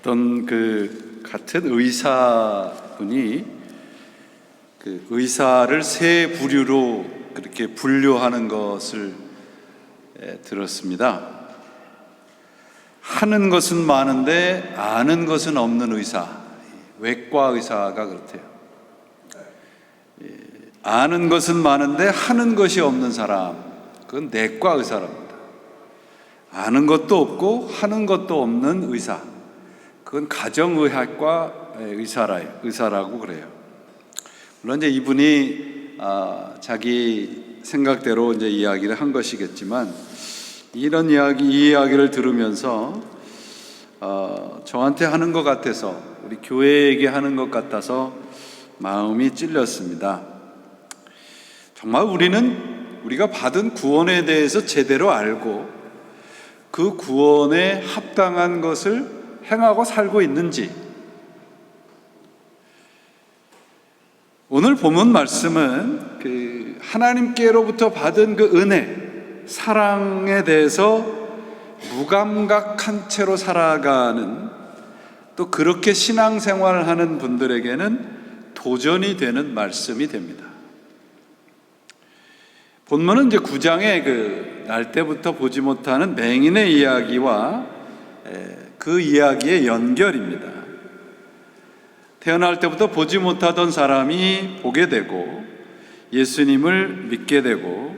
어떤 같은 의사분이 의사를 세 부류로 그렇게 분류하는 것을 들었습니다. 하는 것은 많은데 아는 것은 없는 의사, 외과 의사가 그렇대요. 아는 것은 많은데 하는 것이 없는 사람, 그건 내과 의사랍니다. 아는 것도 없고 하는 것도 없는 의사, 그건 가정의학과 의사라고 그래요. 물론 이제 이분이 자기 생각대로 이제 이야기를 한 것이겠지만, 이 이야기를 들으면서 저한테 하는 것 같아서, 우리 교회에게 하는 것 같아서 마음이 찔렸습니다. 정말 우리가 받은 구원에 대해서 제대로 알고 그 구원에 합당한 것을 행하고 살고 있는지, 오늘 본문 말씀은 하나님께로부터 받은 그 은혜, 사랑에 대해서 무감각한 채로 살아가는, 또 그렇게 신앙생활을 하는 분들에게는 도전이 되는 말씀이 됩니다. 본문은 이제 9장의 날 때부터 보지 못하는 맹인의 이야기와 그 이야기의 연결입니다. 태어날 때부터 보지 못하던 사람이 보게 되고, 예수님을 믿게 되고,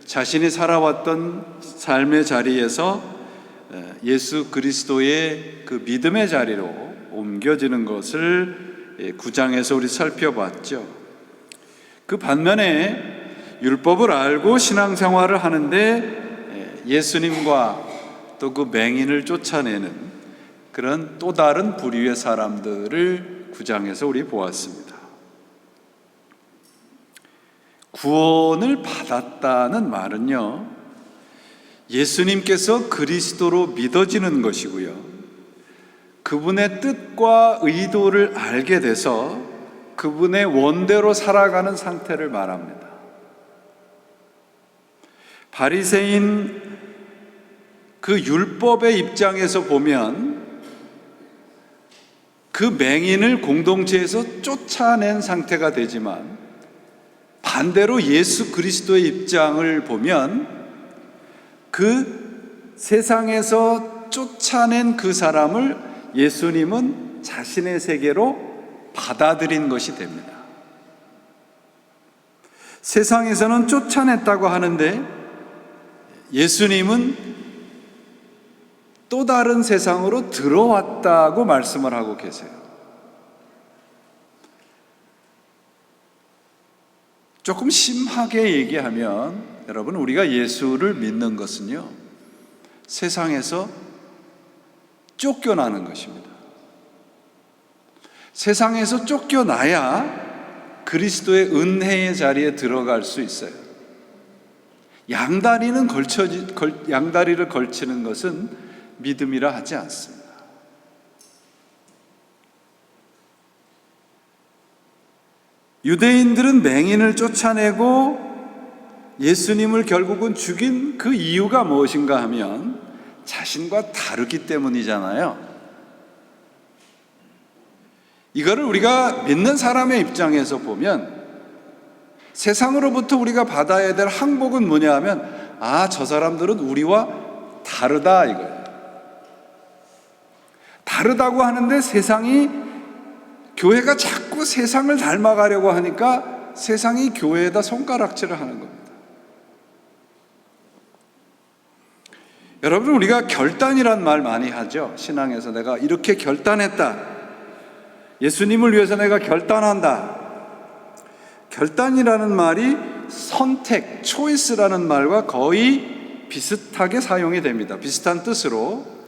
자신이 살아왔던 삶의 자리에서 예수 그리스도의 그 믿음의 자리로 옮겨지는 것을 9장에서 우리 살펴봤죠. 그 반면에 율법을 알고 신앙생활을 하는데 예수님과 또 그 맹인을 쫓아내는 그런 또 다른 부류의 사람들을 9장에서 우리 보았습니다. 구원을 받았다는 말은요, 예수님께서 그리스도로 믿어지는 것이고요, 그분의 뜻과 의도를 알게 돼서 그분의 원대로 살아가는 상태를 말합니다. 바리새인 그 율법의 입장에서 보면 그 맹인을 공동체에서 쫓아낸 상태가 되지만, 반대로 예수 그리스도의 입장을 보면 그 세상에서 쫓아낸 그 사람을 예수님은 자신의 세계로 받아들인 것이 됩니다. 세상에서는 쫓아냈다고 하는데 예수님은 또 다른 세상으로 들어왔다고 말씀을 하고 계세요. 조금 심하게 얘기하면, 여러분, 우리가 예수를 믿는 것은요, 세상에서 쫓겨나는 것입니다. 세상에서 쫓겨나야 그리스도의 은혜의 자리에 들어갈 수 있어요. 양다리를 걸치는 것은 믿음이라 하지 않습니다. 유대인들은 맹인을 쫓아내고 예수님을 결국은 죽인 그 이유가 무엇인가 하면 자신과 다르기 때문이잖아요. 이거를 우리가 믿는 사람의 입장에서 보면, 세상으로부터 우리가 받아야 될 항복은 뭐냐 하면, 저 사람들은 우리와 다르다 이거예요. 다르다고 하는데 교회가 자꾸 세상을 닮아가려고 하니까 세상이 교회에다 손가락질을 하는 겁니다. 여러분, 우리가 결단이란 말 많이 하죠. 신앙에서 내가 이렇게 결단했다, 예수님을 위해서 내가 결단한다. 결단이라는 말이 선택, 초이스라는 말과 거의 비슷하게 사용이 됩니다. 비슷한 뜻으로.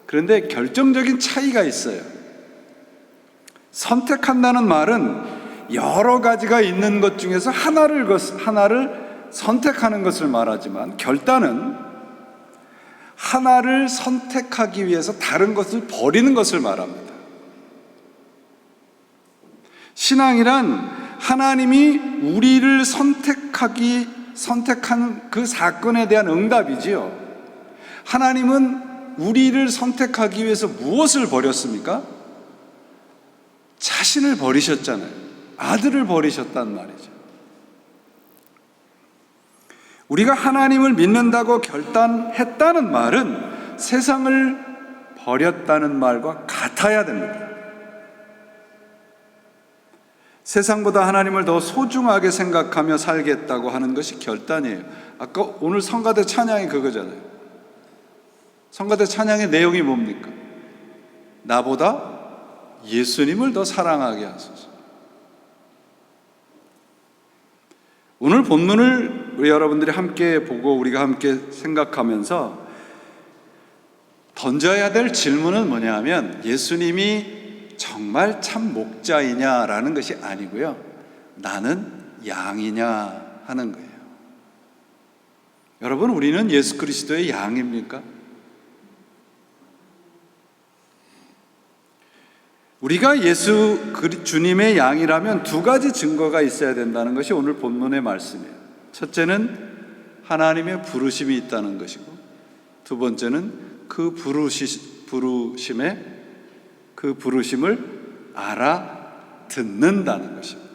그런데 결정적인 차이가 있어요. 선택한다는 말은 여러 가지가 있는 것 중에서 하나를 선택하는 것을 말하지만, 결단은 하나를 선택하기 위해서 다른 것을 버리는 것을 말합니다. 신앙이란 하나님이 우리를 선택한 그 사건에 대한 응답이지요. 하나님은 우리를 선택하기 위해서 무엇을 버렸습니까? 자신을 버리셨잖아요. 아들을 버리셨단 말이죠. 우리가 하나님을 믿는다고 결단했다는 말은 세상을 버렸다는 말과 같아야 됩니다. 세상보다 하나님을 더 소중하게 생각하며 살겠다고 하는 것이 결단이에요. 아까 오늘 성가대 찬양이 그거잖아요. 성가대 찬양의 내용이 뭡니까? 나보다 예수님을 더 사랑하게 하소서. 오늘 본문을 우리 여러분들이 함께 보고 우리가 함께 생각하면서 던져야 될 질문은 뭐냐 하면 예수님이 정말 참 목자이냐라는 것이 아니고요, 나는 양이냐 하는 거예요. 여러분, 우리는 예수 그리스도의 양입니까? 우리가 주님의 양이라면 두 가지 증거가 있어야 된다는 것이 오늘 본문의 말씀이에요. 첫째는 하나님의 부르심이 있다는 것이고, 두 번째는 그 부르심을 알아듣는다는 것입니다.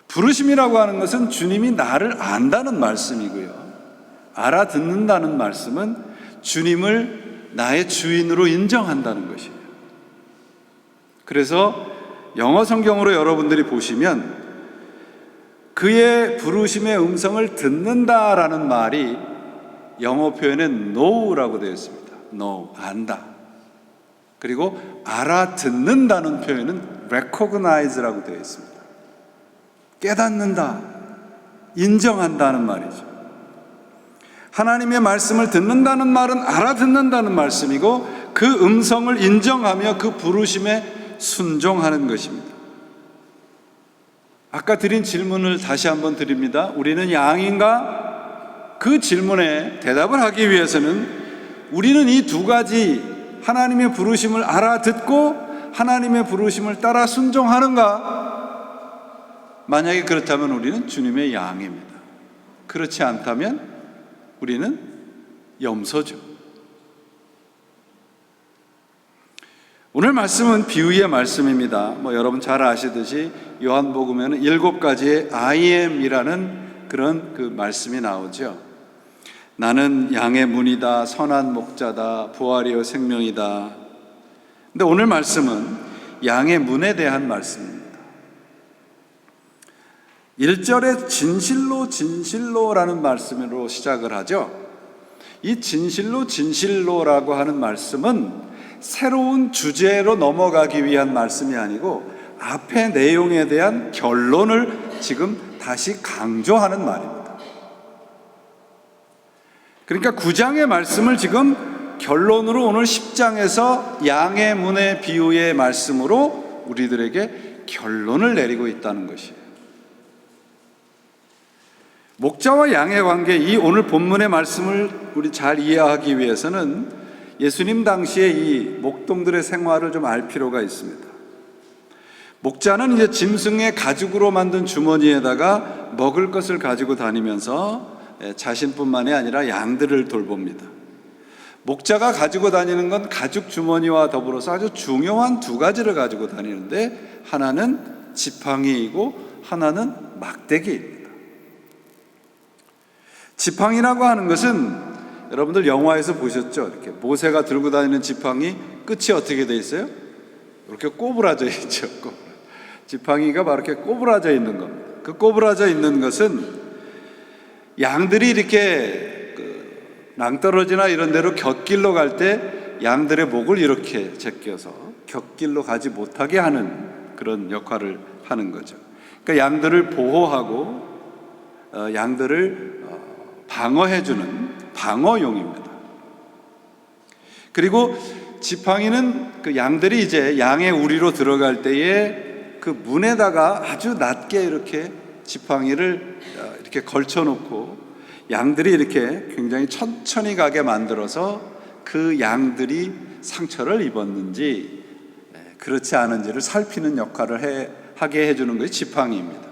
부르심이라고 하는 것은 주님이 나를 안다는 말씀이고요, 알아듣는다는 말씀은 주님을 나의 주인으로 인정한다는 것이에요. 그래서 영어 성경으로 여러분들이 보시면 그의 부르심의 음성을 듣는다라는 말이 영어 표현은 know라고 되어 있습니다. know, 안다. 그리고 알아듣는다는 표현은 recognize라고 되어 있습니다. 깨닫는다, 인정한다는 말이죠. 하나님의 말씀을 듣는다는 말은 알아듣는다는 말씀이고, 그 음성을 인정하며 그 부르심에 순종하는 것입니다. 아까 드린 질문을 다시 한번 드립니다. 우리는 양인가? 그 질문에 대답을 하기 위해서는 우리는 이 두 가지, 하나님의 부르심을 알아듣고 하나님의 부르심을 따라 순종하는가? 만약에 그렇다면 우리는 주님의 양입니다. 그렇지 않다면 우리는 염소죠. 오늘 말씀은 비유의 말씀입니다. 여러분 잘 아시듯이 요한복음에는 7가지의 I am이라는 그런 그 말씀이 나오죠. 나는 양의 문이다, 선한 목자다, 부활이요 생명이다. 근데 오늘 말씀은 양의 문에 대한 말씀입니다. 1절에 진실로라는 말씀으로 시작을 하죠. 이 진실로라고 하는 말씀은 새로운 주제로 넘어가기 위한 말씀이 아니고 앞의 내용에 대한 결론을 지금 다시 강조하는 말입니다. 그러니까 9장의 말씀을 지금 결론으로 오늘 10장에서 양의 문의 비유의 말씀으로 우리들에게 결론을 내리고 있다는 것이에요. 목자와 양의 관계, 이 오늘 본문의 말씀을 우리 잘 이해하기 위해서는 예수님 당시에 이 목동들의 생활을 좀 알 필요가 있습니다. 목자는 이제 짐승의 가죽으로 만든 주머니에다가 먹을 것을 가지고 다니면서 자신뿐만이 아니라 양들을 돌봅니다. 목자가 가지고 다니는 건 가죽 주머니와 더불어서 아주 중요한 두 가지를 가지고 다니는데, 하나는 지팡이이고 하나는 막대기입니다. 지팡이라고 하는 것은 여러분들 영화에서 보셨죠? 이렇게 모세가 들고 다니는 지팡이 끝이 어떻게 돼 있어요? 이렇게 꼬부라져 있죠. 지팡이가 바로 이렇게 꼬부라져 있는 겁니다. 그 꼬부라져 있는 것은 양들이 이렇게 낭떠러지나 이런 데로 곁길로 갈 때 양들의 목을 이렇게 제껴서 곁길로 가지 못하게 하는 그런 역할을 하는 거죠. 그러니까 양들을 보호하고 양들을 방어해주는 방어용입니다. 그리고 지팡이는 그 양들이 이제 양의 우리로 들어갈 때에 그 문에다가 아주 낮게 이렇게 지팡이를 이렇게 걸쳐놓고 양들이 이렇게 굉장히 천천히 가게 만들어서 그 양들이 상처를 입었는지 그렇지 않은지를 살피는 역할을 하게 해주는 것이 지팡이입니다.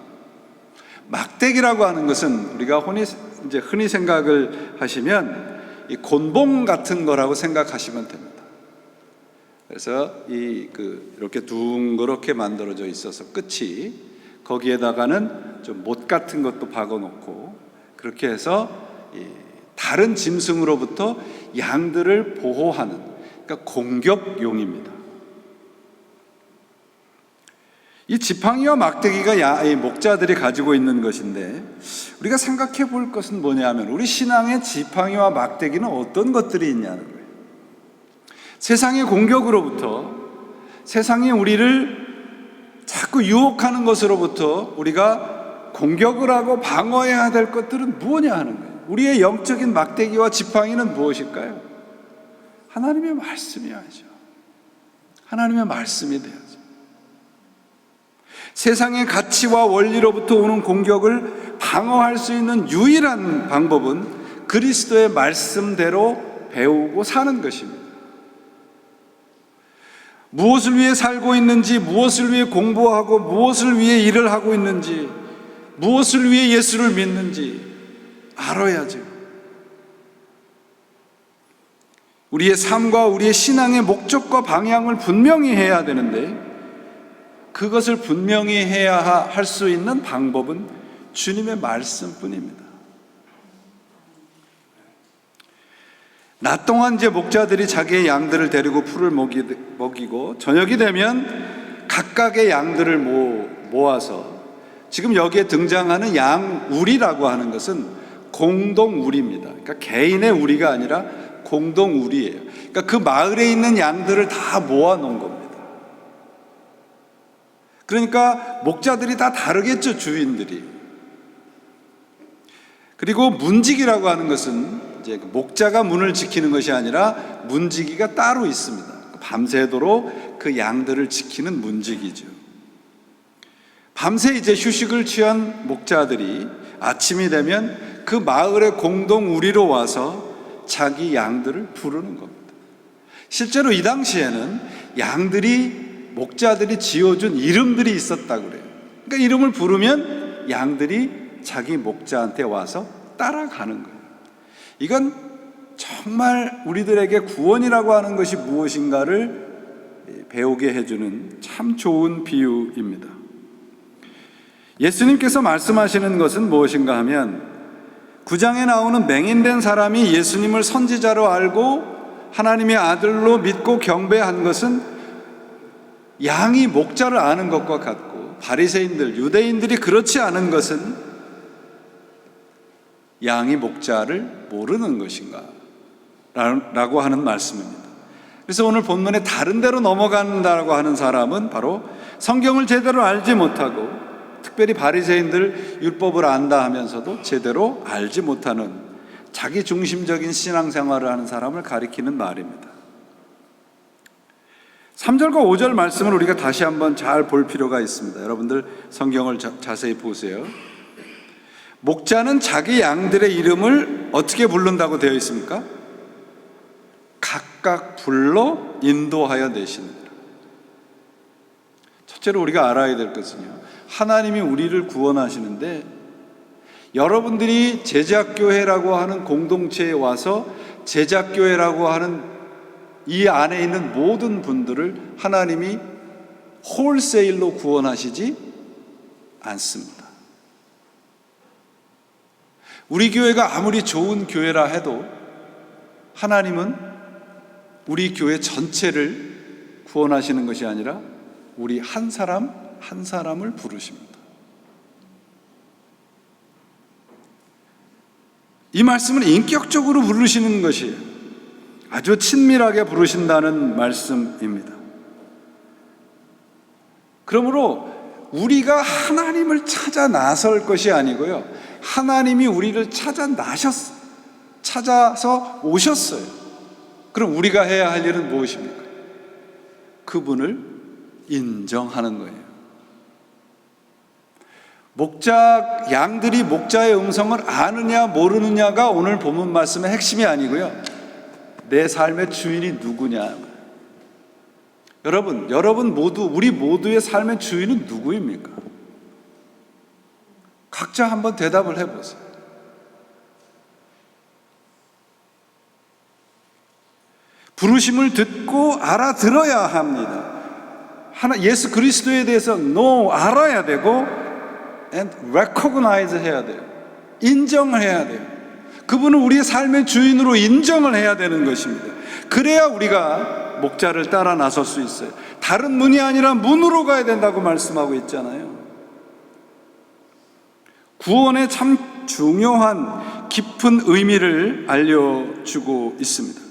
막대기라고 하는 것은 우리가 흔히 생각을 하시면 이 곤봉 같은 거라고 생각하시면 됩니다. 그래서 이렇게 둥그렇게 만들어져 있어서 끝이 거기에다가는 좀 못 같은 것도 박아놓고 그렇게 해서 다른 짐승으로부터 양들을 보호하는, 그러니까 공격용입니다. 이 지팡이와 막대기가 이 목자들이 가지고 있는 것인데, 우리가 생각해 볼 것은 뭐냐면 우리 신앙의 지팡이와 막대기는 어떤 것들이 있냐는 거예요. 세상의 공격으로부터, 세상이 우리를 자꾸 유혹하는 것으로부터 우리가 공격을 하고 방어해야 될 것들은 무엇이냐 하는 거예요. 우리의 영적인 막대기와 지팡이는 무엇일까요? 하나님의 말씀이야죠. 하나님의 말씀이 돼야죠. 세상의 가치와 원리로부터 오는 공격을 방어할 수 있는 유일한 방법은 그리스도의 말씀대로 배우고 사는 것입니다. 무엇을 위해 살고 있는지, 무엇을 위해 공부하고 무엇을 위해 일을 하고 있는지, 무엇을 위해 예수를 믿는지 알아야죠. 우리의 삶과 우리의 신앙의 목적과 방향을 분명히 해야 되는데, 그것을 분명히 해야 할 수 있는 방법은 주님의 말씀뿐입니다. 낮 동안 이제 목자들이 자기의 양들을 데리고 풀을 먹이고 저녁이 되면 각각의 양들을 모아서, 지금 여기에 등장하는 양우리라고 하는 것은 공동우리입니다. 그러니까 개인의 우리가 아니라 공동우리예요. 그러니까 그 마을에 있는 양들을 다 모아놓은 겁니다. 그러니까 목자들이 다 다르겠죠, 주인들이. 그리고 문지기라고 하는 것은 이제 목자가 문을 지키는 것이 아니라 문지기가 따로 있습니다. 밤새도록 그 양들을 지키는 문지기죠. 밤새 이제 휴식을 취한 목자들이 아침이 되면 그 마을의 공동 우리로 와서 자기 양들을 부르는 겁니다. 실제로 이 당시에는 목자들이 지어준 이름들이 있었다고 그래요. 그러니까 이름을 부르면 양들이 자기 목자한테 와서 따라가는 거예요. 이건 정말 우리들에게 구원이라고 하는 것이 무엇인가를 배우게 해주는 참 좋은 비유입니다. 예수님께서 말씀하시는 것은 무엇인가 하면, 9장에 나오는 맹인된 사람이 예수님을 선지자로 알고 하나님의 아들로 믿고 경배한 것은 양이 목자를 아는 것과 같고, 바리새인들, 유대인들이 그렇지 않은 것은 양이 목자를 모르는 것인가 라고 하는 말씀입니다. 그래서 오늘 본문에 다른 데로 넘어간다고 하는 사람은 바로 성경을 제대로 알지 못하고, 특별히 바리새인들 율법을 안다 하면서도 제대로 알지 못하는 자기 중심적인 신앙생활을 하는 사람을 가리키는 말입니다. 3절과 5절 말씀을 우리가 다시 한번 잘 볼 필요가 있습니다. 여러분들 성경을 자세히 보세요. 목자는 자기 양들의 이름을 어떻게 부른다고 되어 있습니까? 각각 불러 인도하여 내시느니라. 첫째로 우리가 알아야 될 것은요, 하나님이 우리를 구원하시는데 여러분들이 제자교회라고 하는 공동체에 와서 제자교회라고 하는 이 안에 있는 모든 분들을 하나님이 홀세일로 구원하시지 않습니다. 우리 교회가 아무리 좋은 교회라 해도 하나님은 우리 교회 전체를 구원하시는 것이 아니라 우리 한 사람 한 사람을 부르십니다. 이 말씀은 인격적으로 부르시는 것이에요. 아주 친밀하게 부르신다는 말씀입니다. 그러므로 우리가 하나님을 찾아 나설 것이 아니고요, 하나님이 우리를 찾아서 오셨어요. 그럼 우리가 해야 할 일은 무엇입니까? 그분을 인정하는 거예요. 양들이 목자의 음성을 아느냐 모르느냐가 오늘 본문 말씀의 핵심이 아니고요, 내 삶의 주인이 누구냐. 여러분 모두, 우리 모두의 삶의 주인은 누구입니까? 각자 한번 대답을 해보세요. 부르심을 듣고 알아들어야 합니다. 예수 그리스도에 대해서 알아야 되고 and recognize 해야 돼요. 인정을 해야 돼요. 그분은 우리의 삶의 주인으로 인정을 해야 되는 것입니다. 그래야 우리가 목자를 따라 나설 수 있어요. 다른 문이 아니라 문으로 가야 된다고 말씀하고 있잖아요. 구원의 참 중요한 깊은 의미를 알려주고 있습니다.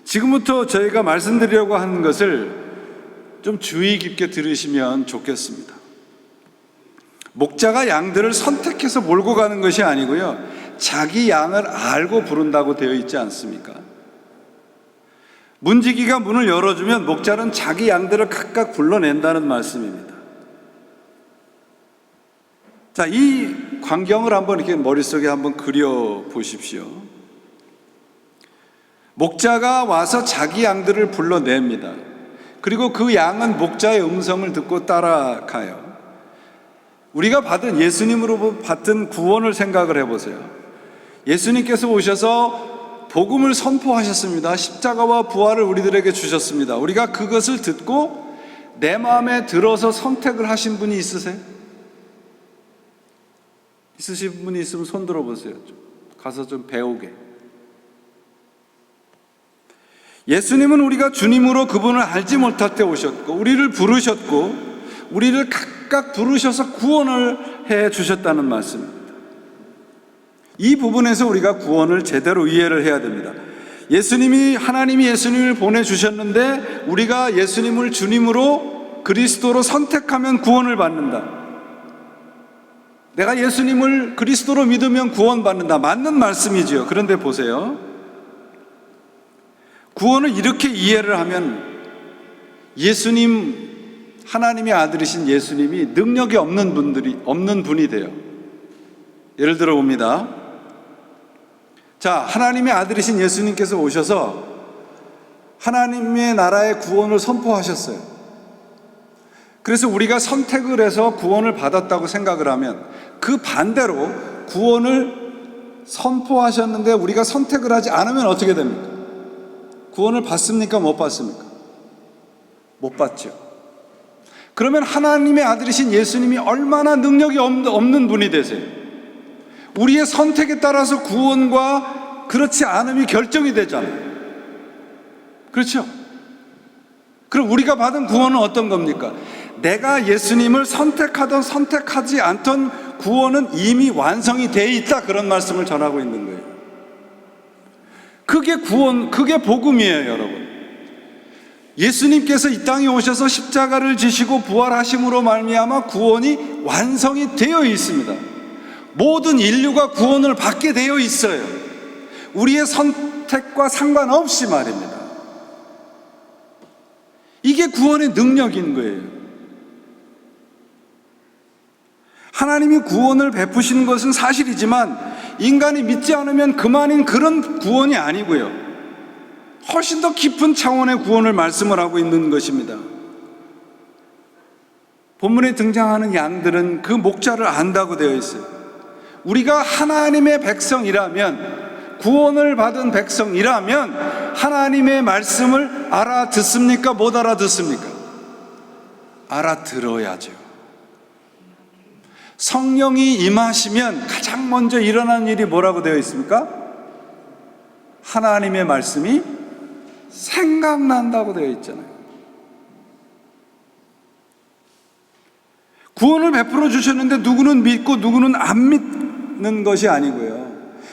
지금부터 저희가 말씀드리려고 하는 것을 좀 주의 깊게 들으시면 좋겠습니다. 목자가 양들을 선택해서 몰고 가는 것이 아니고요, 자기 양을 알고 부른다고 되어 있지 않습니까? 문지기가 문을 열어주면 목자는 자기 양들을 각각 불러낸다는 말씀입니다. 자, 이 광경을 한번 이렇게 머릿속에 한번 그려 보십시오. 목자가 와서 자기 양들을 불러냅니다. 그리고 그 양은 목자의 음성을 듣고 따라가요. 우리가 받은, 예수님으로 받은 구원을 생각을 해보세요. 예수님께서 오셔서 복음을 선포하셨습니다. 십자가와 부활을 우리들에게 주셨습니다. 우리가 그것을 듣고 내 마음에 들어서 선택을 하신 분이 있으세요? 있으신 분이 있으면 손 들어보세요. 가서 좀 배우게. 예수님은 우리가 주님으로 그분을 알지 못할 때 오셨고, 우리를 부르셨고, 우리를 각각 부르셔서 구원을 해 주셨다는 말씀입니다. 이 부분에서 우리가 구원을 제대로 이해를 해야 됩니다. 하나님이 예수님을 보내주셨는데 우리가 예수님을 주님으로, 그리스도로 선택하면 구원을 받는다. 내가 예수님을 그리스도로 믿으면 구원받는다. 맞는 말씀이지요. 그런데 보세요. 구원을 이렇게 이해를 하면 하나님의 아들이신 예수님이 능력이 없는 분이 돼요. 예를 들어 봅니다. 자, 하나님의 아들이신 예수님께서 오셔서 하나님의 나라의 구원을 선포하셨어요. 그래서 우리가 선택을 해서 구원을 받았다고 생각을 하면, 그 반대로 구원을 선포하셨는데 우리가 선택을 하지 않으면 어떻게 됩니까? 구원을 받습니까? 못 받습니까? 못 받죠. 그러면 하나님의 아들이신 예수님이 얼마나 능력이 없는 분이 되세요? 우리의 선택에 따라서 구원과 그렇지 않음이 결정이 되잖아요. 그렇죠? 그럼 우리가 받은 구원은 어떤 겁니까? 내가 예수님을 선택하든 선택하지 않던 구원은 이미 완성이 돼 있다, 그런 말씀을 전하고 있는 거예요. 그게 구원, 그게 복음이에요, 여러분. 예수님께서 이 땅에 오셔서 십자가를 지시고 부활하심으로 말미암아 구원이 완성이 되어 있습니다. 모든 인류가 구원을 받게 되어 있어요. 우리의 선택과 상관없이 말입니다. 이게 구원의 능력인 거예요. 하나님이 구원을 베푸시는 것은 사실이지만 인간이 믿지 않으면 그만인 그런 구원이 아니고요, 훨씬 더 깊은 차원의 구원을 말씀을 하고 있는 것입니다. 본문에 등장하는 양들은 그 목자를 안다고 되어 있어요. 우리가 하나님의 백성이라면, 구원을 받은 백성이라면 하나님의 말씀을 알아듣습니까? 못 알아듣습니까? 알아들어야죠. 성령이 임하시면 가장 먼저 일어나는 일이 뭐라고 되어 있습니까? 하나님의 말씀이 생각난다고 되어 있잖아요. 구원을 베풀어 주셨는데 누구는 믿고 누구는 안 믿는 것이 아니고요,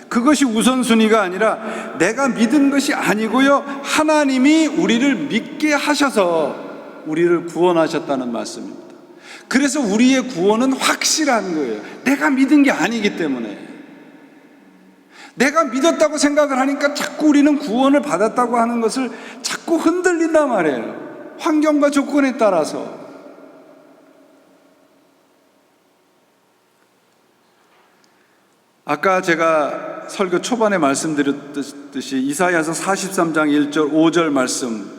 그것이 우선순위가 아니라 내가 믿은 것이 아니고요, 하나님이 우리를 믿게 하셔서 우리를 구원하셨다는 말씀입니다. 그래서 우리의 구원은 확실한 거예요. 내가 믿은 게 아니기 때문에. 내가 믿었다고 생각을 하니까 자꾸 우리는 구원을 받았다고 하는 것을 자꾸 흔들린단 말이에요. 환경과 조건에 따라서. 아까 제가 설교 초반에 말씀드렸듯이 이사야서 43장 1절 5절 말씀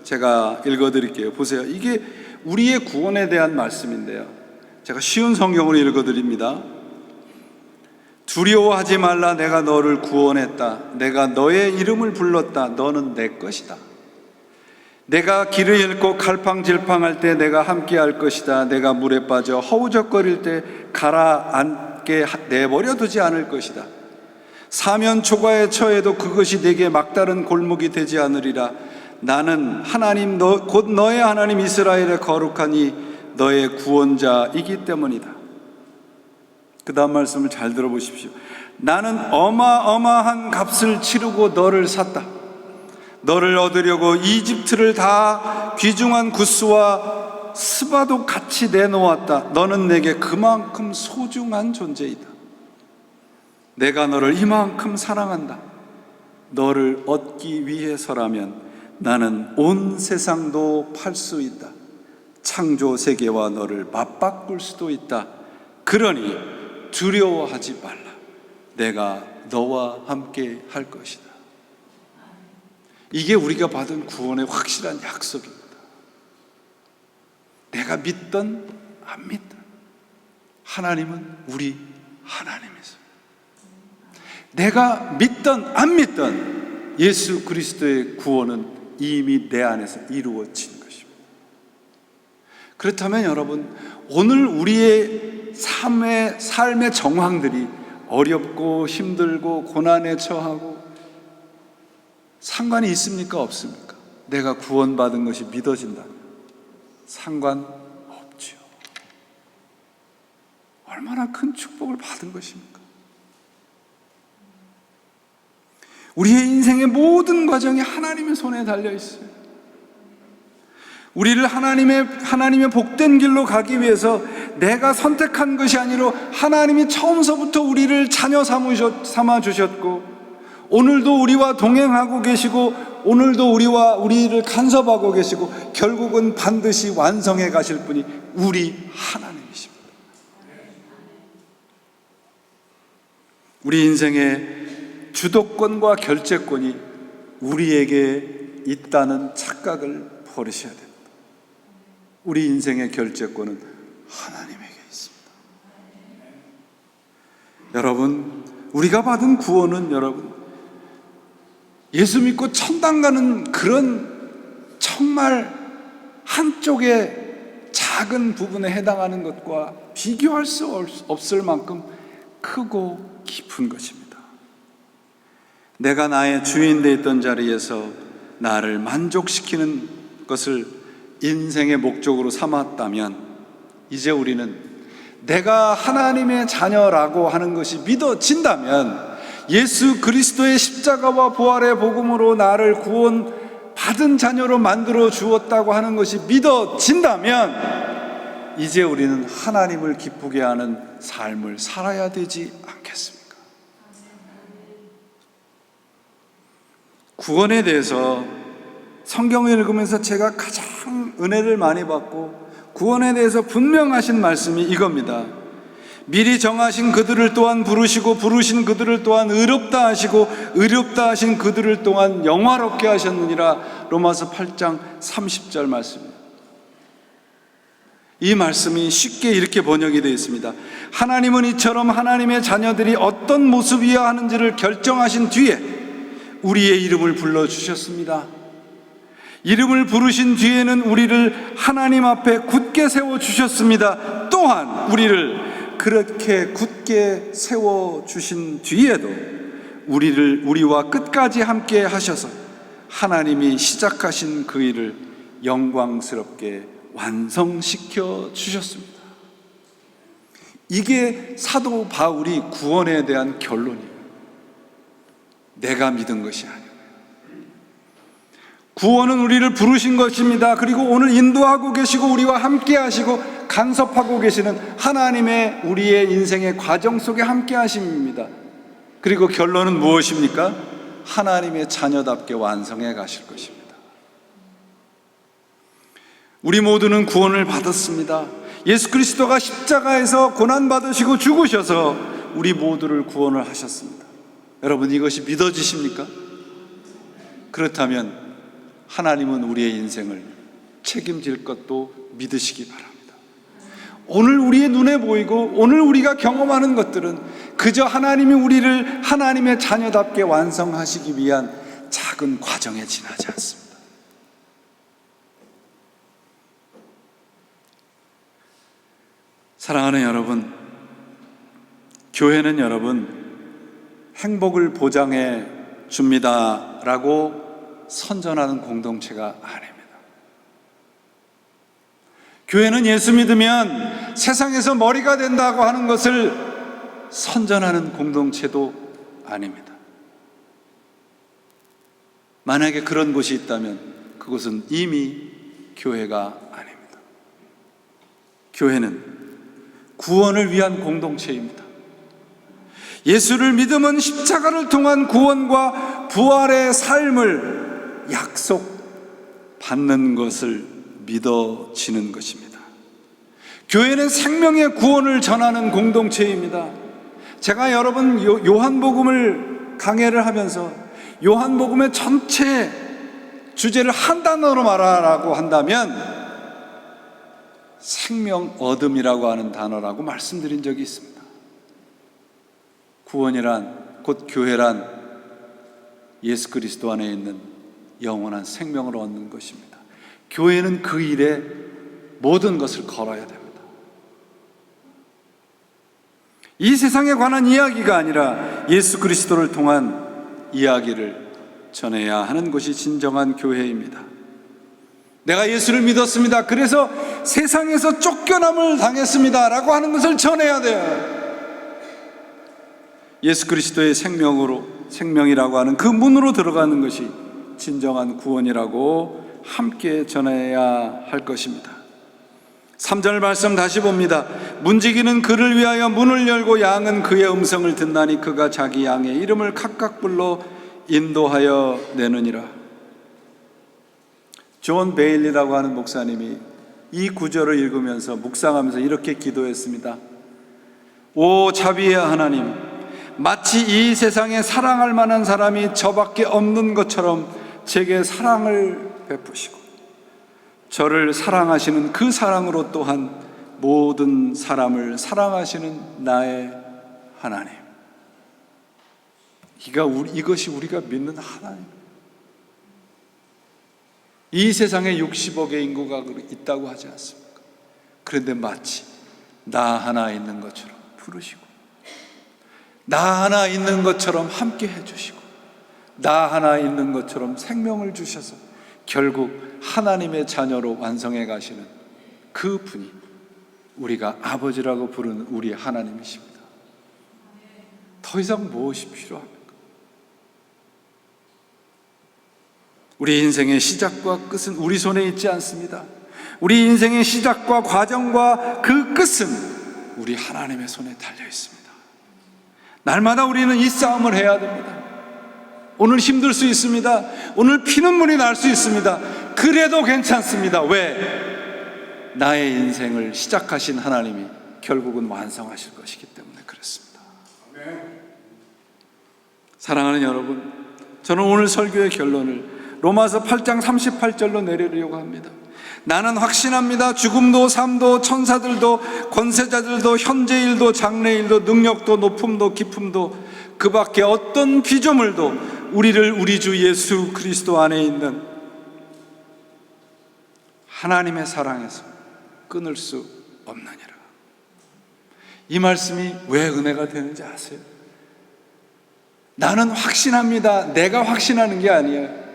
제가 읽어드릴게요. 보세요. 이게 우리의 구원에 대한 말씀인데요, 제가 쉬운 성경으로 읽어드립니다. 두려워하지 말라, 내가 너를 구원했다. 내가 너의 이름을 불렀다. 너는 내 것이다. 내가 길을 잃고 갈팡질팡할 때 내가 함께 할 것이다. 내가 물에 빠져 허우적거릴 때 가라앉게 내버려 두지 않을 것이다. 사면 초과에 처해도 그것이 내게 막다른 골목이 되지 않으리라. 나는 하나님 곧 너의 하나님 이스라엘의 거룩하니 너의 구원자이기 때문이다. 그 다음 말씀을 잘 들어보십시오. 나는 어마어마한 값을 치르고 너를 샀다. 너를 얻으려고 이집트를 다 귀중한 구스와 스바도 같이 내놓았다. 너는 내게 그만큼 소중한 존재이다. 내가 너를 이만큼 사랑한다. 너를 얻기 위해서라면 나는 온 세상도 팔 수 있다. 창조 세계와 너를 맞바꿀 수도 있다. 그러니 두려워하지 말라. 내가 너와 함께 할 것이다. 이게 우리가 받은 구원의 확실한 약속입니다. 내가 믿든 안 믿든 하나님은 우리 하나님이세요. 내가 믿든 안 믿든 예수 그리스도의 구원은 이미 내 안에서 이루어진 것입니다. 그렇다면 여러분, 오늘 우리의 삶의 정황들이 어렵고 힘들고 고난에 처하고 상관이 있습니까? 없습니까? 내가 구원받은 것이 믿어진다면 상관없죠. 얼마나 큰 축복을 받은 것입니까? 우리의 인생의 모든 과정이 하나님의 손에 달려 있어요. 우리를 하나님의 복된 길로 가기 위해서 내가 선택한 것이 아니라 하나님이 처음서부터 우리를 자녀 삼아 주셨고, 오늘도 우리와 동행하고 계시고, 오늘도 우리를 간섭하고 계시고, 결국은 반드시 완성해 가실 분이 우리 하나님이십니다. 우리 인생의 주도권과 결재권이 우리에게 있다는 착각을 버리셔야 됩니다. 우리 인생의 결재권은 하나님에게 있습니다. 여러분, 우리가 받은 구원은 여러분, 예수 믿고 천당 가는 그런 정말 한쪽의 작은 부분에 해당하는 것과 비교할 수 없을 만큼 크고 깊은 것입니다. 내가 나의 주인 돼 있던 자리에서 나를 만족시키는 것을 인생의 목적으로 삼았다면, 이제 우리는 내가 하나님의 자녀라고 하는 것이 믿어진다면, 예수 그리스도의 십자가와 부활의 복음으로 나를 구원받은 자녀로 만들어 주었다고 하는 것이 믿어진다면, 이제 우리는 하나님을 기쁘게 하는 삶을 살아야 되지 않겠습니까? 구원에 대해서 성경을 읽으면서 제가 가장 은혜를 많이 받고 구원에 대해서 분명하신 말씀이 이겁니다. 미리 정하신 그들을 또한 부르시고, 부르신 그들을 또한 의롭다 하시고, 의롭다 하신 그들을 또한 영화롭게 하셨느니라. 로마서 8장 30절 말씀입니다. 이 말씀이 쉽게 이렇게 번역이 되어 있습니다. 하나님은 이처럼 하나님의 자녀들이 어떤 모습이어야 하는지를 결정하신 뒤에 우리의 이름을 불러주셨습니다. 이름을 부르신 뒤에는 우리를 하나님 앞에 굳게 세워주셨습니다. 또한 우리를 그렇게 굳게 세워주신 뒤에도 우리와 끝까지 함께 하셔서 하나님이 시작하신 그 일을 영광스럽게 완성시켜 주셨습니다. 이게 사도 바울이 구원에 대한 결론이에요. 내가 믿은 것이 아니에요. 구원은 우리를 부르신 것입니다. 그리고 오늘 인도하고 계시고 우리와 함께 하시고 간섭하고 계시는 하나님의 우리의 인생의 과정 속에 함께 하심입니다. 그리고 결론은 무엇입니까? 하나님의 자녀답게 완성해 가실 것입니다. 우리 모두는 구원을 받았습니다. 예수 그리스도가 십자가에서 고난받으시고 죽으셔서 우리 모두를 구원을 하셨습니다. 여러분, 이것이 믿어지십니까? 그렇다면 하나님은 우리의 인생을 책임질 것도 믿으시기 바랍니다. 오늘 우리의 눈에 보이고 오늘 우리가 경험하는 것들은 그저 하나님이 우리를 하나님의 자녀답게 완성하시기 위한 작은 과정에 지나지 않습니다. 사랑하는 여러분, 교회는 여러분 행복을 보장해 줍니다라고 선전하는 공동체가 아닙니다. 교회는 예수 믿으면 세상에서 머리가 된다고 하는 것을 선전하는 공동체도 아닙니다. 만약에 그런 곳이 있다면 그곳은 이미 교회가 아닙니다. 교회는 구원을 위한 공동체입니다. 예수를 믿으면 십자가를 통한 구원과 부활의 삶을 약속받는 것을 믿어지는 것입니다. 교회는 생명의 구원을 전하는 공동체입니다. 제가 여러분 요한복음을 강해를 하면서 요한복음의 전체 주제를 한 단어로 말하라고 한다면 생명 얻음이라고 하는 단어라고 말씀드린 적이 있습니다. 구원이란, 곧 교회란 예수 그리스도 안에 있는 영원한 생명을 얻는 것입니다. 교회는 그 일에 모든 것을 걸어야 됩니다. 이 세상에 관한 이야기가 아니라 예수 그리스도를 통한 이야기를 전해야 하는 것이 진정한 교회입니다. 내가 예수를 믿었습니다. 그래서 세상에서 쫓겨남을 당했습니다 라고 하는 것을 전해야 돼요. 예수 그리스도의 생명이라고 하는 그 문으로 들어가는 것이 진정한 구원이라고 함께 전해야 할 것입니다. 3절 말씀 다시 봅니다. 문지기는 그를 위하여 문을 열고 양은 그의 음성을 듣나니 그가 자기 양의 이름을 각각 불러 인도하여 내느니라. 존 베일리라고 하는 목사님이 이 구절을 읽으면서 묵상하면서 이렇게 기도했습니다. 오 자비의 하나님, 마치 이 세상에 사랑할 만한 사람이 저밖에 없는 것처럼 제게 사랑을 베푸시고 저를 사랑하시는 그 사랑으로 또한 모든 사람을 사랑하시는 나의 하나님. 이것이 우리가 믿는 하나님. 이 세상에 60억의 인구가 있다고 하지 않습니까? 그런데 마치 나 하나 있는 것처럼 부르시고 나 하나 있는 것처럼 함께 해주시고 나 하나 있는 것처럼 생명을 주셔서 결국 하나님의 자녀로 완성해 가시는 그 분이 우리가 아버지라고 부르는 우리 하나님이십니다. 더 이상 무엇이 필요합니까? 우리 인생의 시작과 끝은 우리 손에 있지 않습니다. 우리 인생의 시작과 과정과 그 끝은 우리 하나님의 손에 달려 있습니다. 날마다 우리는 이 싸움을 해야 됩니다. 오늘 힘들 수 있습니다. 오늘 피눈물이 날 수 있습니다. 그래도 괜찮습니다. 왜? 나의 인생을 시작하신 하나님이 결국은 완성하실 것이기 때문에 그렇습니다. 사랑하는 여러분, 저는 오늘 설교의 결론을 로마서 8장 38절로 내리려고 합니다. 나는 확신합니다. 죽음도 삶도 천사들도 권세자들도 현재일도 장래일도 능력도 높음도 깊음도 그 밖에 어떤 피조물도 우리를 우리 주 예수 그리스도 안에 있는 하나님의 사랑에서 끊을 수 없느니라. 이 말씀이 왜 은혜가 되는지 아세요? 나는 확신합니다. 내가 확신하는 게 아니에요.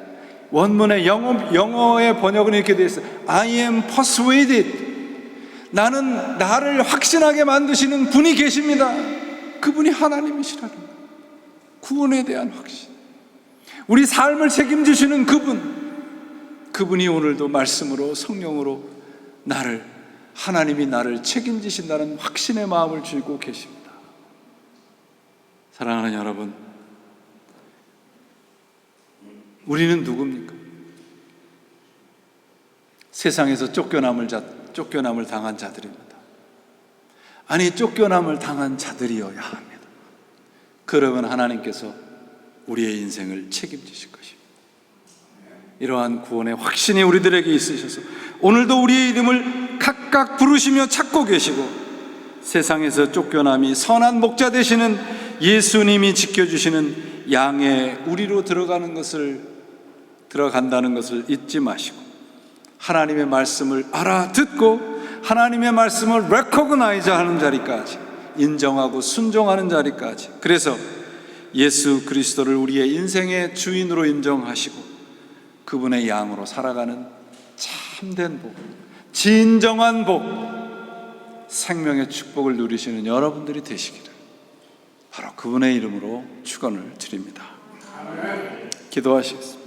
원문의 영어의 번역은 이렇게 되어 있어요. I am persuaded. 나는 나를 확신하게 만드시는 분이 계십니다. 그분이 하나님이시라는 거예요. 구원에 대한 확신, 우리 삶을 책임지시는 그분이 오늘도 말씀으로 성령으로 하나님이 나를 책임지신다는 확신의 마음을 쥐고 계십니다. 사랑하는 여러분, 우리는 누굽니까? 세상에서 쫓겨남을 당한 자들입니다. 아니, 쫓겨남을 당한 자들이어야 합니다. 그러면 하나님께서 우리의 인생을 책임지실 것입니다. 이러한 구원의 확신이 우리들에게 있으셔서 오늘도 우리의 이름을 각각 부르시며 찾고 계시고 세상에서 쫓겨남이 선한 목자 되시는 예수님이 지켜주시는 양의 우리로 들어간다는 것을 잊지 마시고 하나님의 말씀을 알아듣고 하나님의 말씀을 레코그나이즈 하는 자리까지, 인정하고 순종하는 자리까지. 그래서 예수 그리스도를 우리의 인생의 주인으로 인정하시고 그분의 양으로 살아가는 참된 복, 진정한 복, 생명의 축복을 누리시는 여러분들이 되시기를 바로 그분의 이름으로 축원을 드립니다. 기도하시겠습니다.